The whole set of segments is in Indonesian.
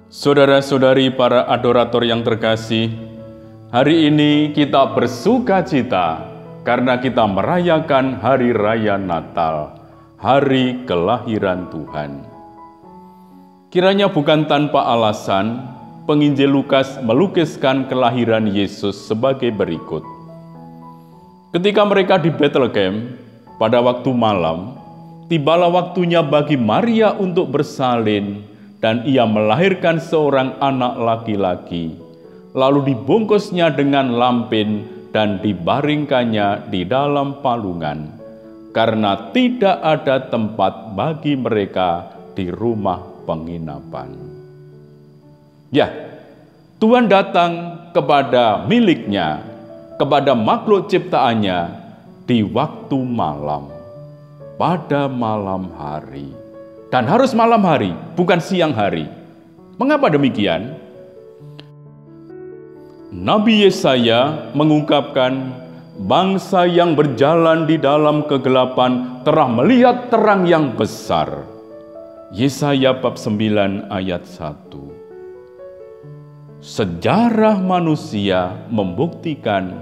Saudara-saudari para adorator yang terkasih, hari ini kita bersuka cita karena kita merayakan Hari Raya Natal, Hari Kelahiran Tuhan. Kiranya bukan tanpa alasan, penginjil Lukas melukiskan kelahiran Yesus sebagai berikut. Ketika mereka di Bethlehem, pada waktu malam, tibalah waktunya bagi Maria untuk bersalin, dan ia melahirkan seorang anak laki-laki, lalu dibungkusnya dengan lampin dan dibaringkannya di dalam palungan, karena tidak ada tempat bagi mereka di rumah penginapan. Ya, Tuhan datang kepada miliknya, kepada makhluk ciptaannya di waktu malam, pada malam hari. Dan harus malam hari, bukan siang hari. Mengapa demikian? Nabi Yesaya mengungkapkan, bangsa yang berjalan di dalam kegelapan telah melihat terang yang besar. Yesaya bab 9 ayat 1. Sejarah manusia membuktikan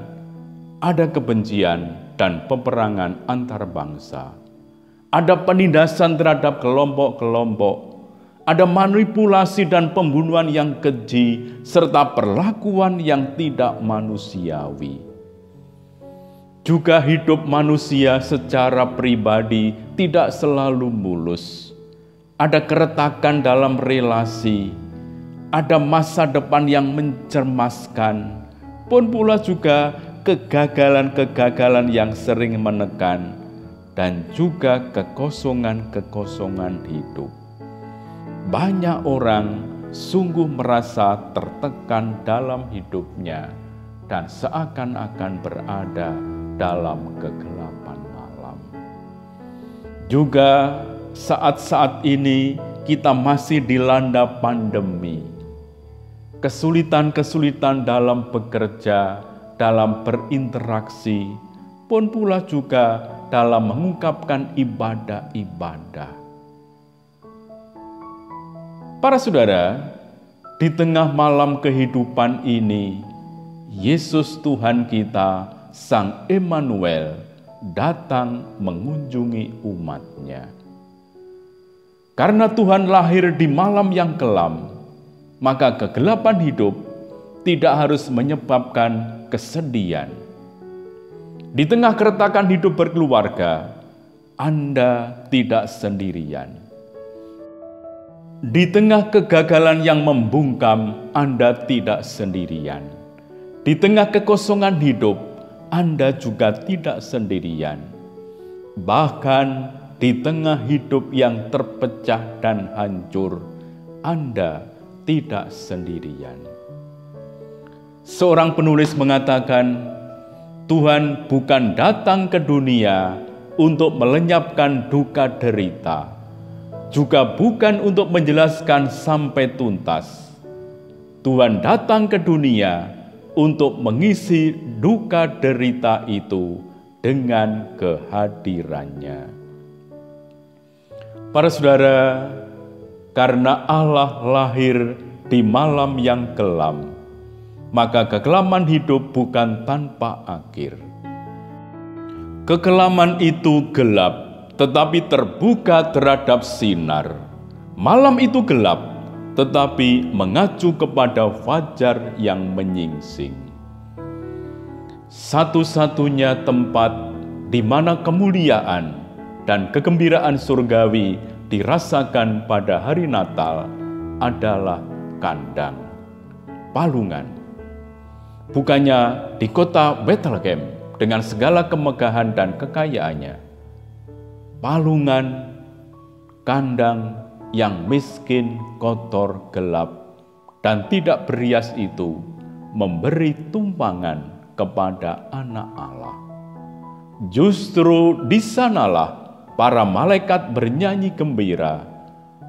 ada kebencian dan peperangan antar bangsa. Ada penindasan terhadap kelompok-kelompok, ada manipulasi dan pembunuhan yang keji, serta perlakuan yang tidak manusiawi. Juga hidup manusia secara pribadi tidak selalu mulus. Ada keretakan dalam relasi, ada masa depan yang mencemaskan, pun pula juga kegagalan-kegagalan yang sering menekan, dan juga kekosongan-kekosongan hidup. Banyak orang sungguh merasa tertekan dalam hidupnya dan seakan-akan berada dalam kegelapan malam. Juga saat-saat ini kita masih dilanda pandemi. Kesulitan-kesulitan dalam bekerja, dalam berinteraksi, pun pula juga dalam mengungkapkan ibadah-ibadah. Para saudara, di tengah malam kehidupan ini, Yesus Tuhan kita, Sang Immanuel, datang mengunjungi umat-Nya. Karena Tuhan lahir di malam yang kelam, maka kegelapan hidup tidak harus menyebabkan kesedihan. Di tengah keretakan hidup berkeluarga, Anda tidak sendirian. Di tengah kegagalan yang membungkam, Anda tidak sendirian. Di tengah kekosongan hidup, Anda juga tidak sendirian. Bahkan di tengah hidup yang terpecah dan hancur, Anda tidak sendirian. Seorang penulis mengatakan, Tuhan bukan datang ke dunia untuk melenyapkan duka derita, juga bukan untuk menjelaskan sampai tuntas. Tuhan datang ke dunia untuk mengisi duka derita itu dengan kehadirannya. Para saudara, karena Allah lahir di malam yang kelam, maka kekelaman hidup bukan tanpa akhir. Kekelaman itu gelap, tetapi terbuka terhadap sinar. Malam itu gelap, tetapi mengacu kepada fajar yang menyingsing. Satu-satunya tempat di mana kemuliaan dan kegembiraan surgawi dirasakan pada hari Natal adalah kandang, palungan. Bukannya di kota Bethlehem dengan segala kemegahan dan kekayaannya. Palungan, kandang yang miskin, kotor, gelap, dan tidak berias itu memberi tumpangan kepada anak Allah. Justru di sanalah para malaikat bernyanyi gembira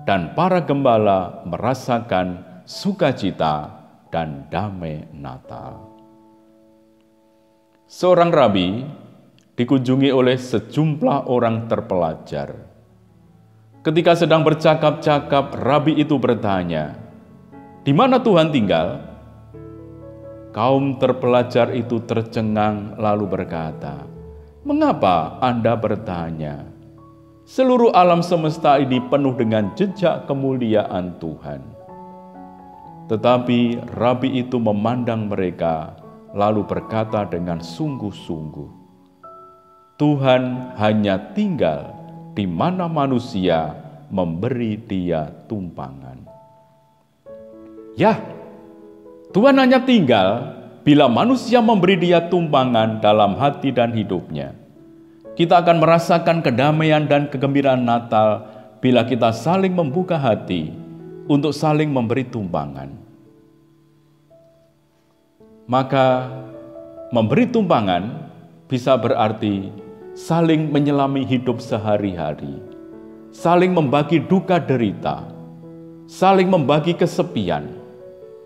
dan para gembala merasakan sukacita dan damai Natal. Seorang rabi dikunjungi oleh sejumlah orang terpelajar. Ketika sedang bercakap-cakap, rabi itu bertanya, Di mana Tuhan tinggal? Kaum terpelajar itu tercengang lalu berkata, "Mengapa Anda bertanya? Seluruh alam semesta ini penuh dengan jejak kemuliaan Tuhan." Tetapi Rabi itu memandang mereka, lalu berkata dengan sungguh-sungguh, "Tuhan hanya tinggal di mana manusia memberi dia tumpangan." Ya, Tuhan hanya tinggal bila manusia memberi dia tumpangan dalam hati dan hidupnya. Kita akan merasakan kedamaian dan kegembiraan Natal bila kita saling membuka hati untuk saling memberi tumpangan. Maka memberi tumpangan bisa berarti saling menyelami hidup sehari-hari, saling membagi duka derita, saling membagi kesepian,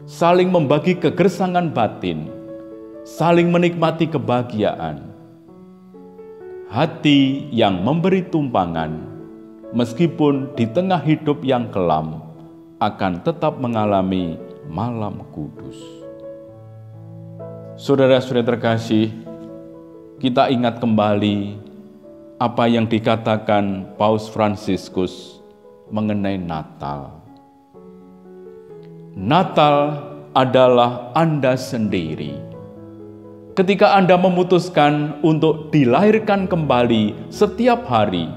saling membagi kegersangan batin, saling menikmati kebahagiaan. Hati yang memberi tumpangan, meskipun di tengah hidup yang kelam, akan tetap mengalami malam kudus. Saudara-saudara terkasih, kita ingat kembali apa yang dikatakan Paus Fransiskus mengenai Natal. Natal adalah Anda sendiri. Ketika Anda memutuskan untuk dilahirkan kembali setiap hari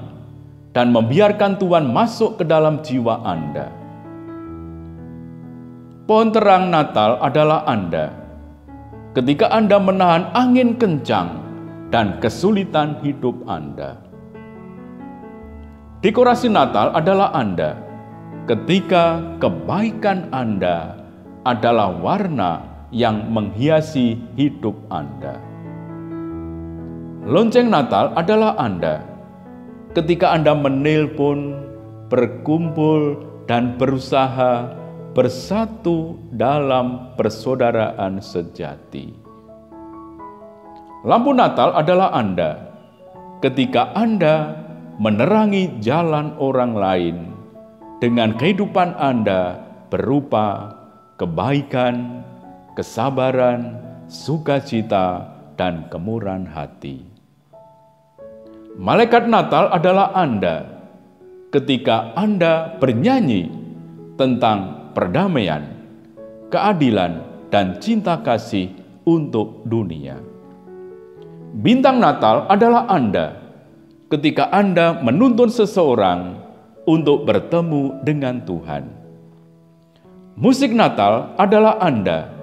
dan membiarkan Tuhan masuk ke dalam jiwa Anda. Pohon terang Natal adalah Anda. Ketika Anda menahan angin kencang dan kesulitan hidup Anda. Dekorasi Natal adalah Anda. Ketika kebaikan Anda adalah warna yang menghiasi hidup Anda. Lonceng Natal adalah Anda. Ketika Anda menelpon, berkumpul, dan berusaha bersatu dalam persaudaraan sejati. Lampu Natal adalah Anda. Ketika Anda menerangi jalan orang lain dengan kehidupan Anda berupa kebaikan, kesabaran, sukacita, dan kemurahan hati. Malaikat Natal adalah Anda ketika Anda bernyanyi tentang perdamaian, keadilan, dan cinta kasih untuk dunia. Bintang Natal adalah Anda ketika Anda menuntun seseorang untuk bertemu dengan Tuhan. Musik Natal adalah Anda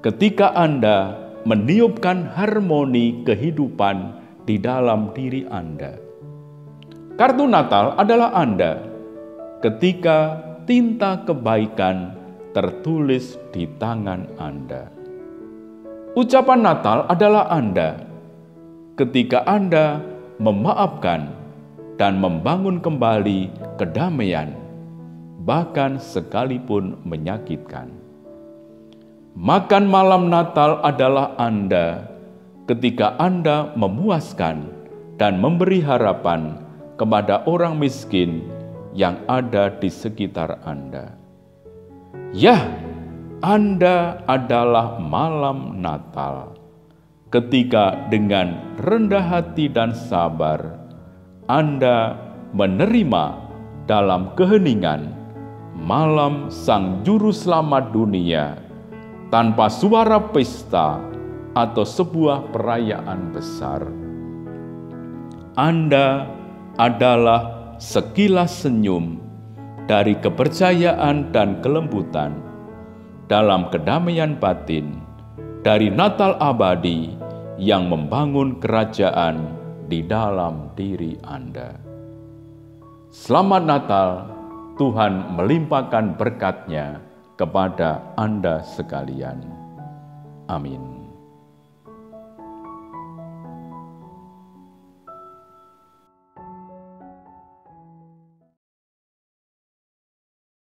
ketika Anda meniupkan harmoni kehidupan di dalam diri Anda. Kartu Natal adalah Anda ketika tinta kebaikan tertulis di tangan Anda. Ucapan Natal adalah Anda ketika Anda memaafkan dan membangun kembali kedamaian, bahkan sekalipun menyakitkan. Makan malam Natal adalah Anda ketika Anda memuaskan dan memberi harapan kepada orang miskin yang ada di sekitar Anda. Ya, Anda adalah malam Natal ketika dengan rendah hati dan sabar Anda menerima dalam keheningan malam Sang Juru Selamat dunia tanpa suara pesta atau sebuah perayaan besar. Anda adalah sekilas senyum dari kepercayaan dan kelembutan dalam kedamaian batin dari Natal abadi yang membangun kerajaan di dalam diri Anda. Selamat Natal, Tuhan melimpahkan berkat-Nya kepada Anda sekalian. Amin.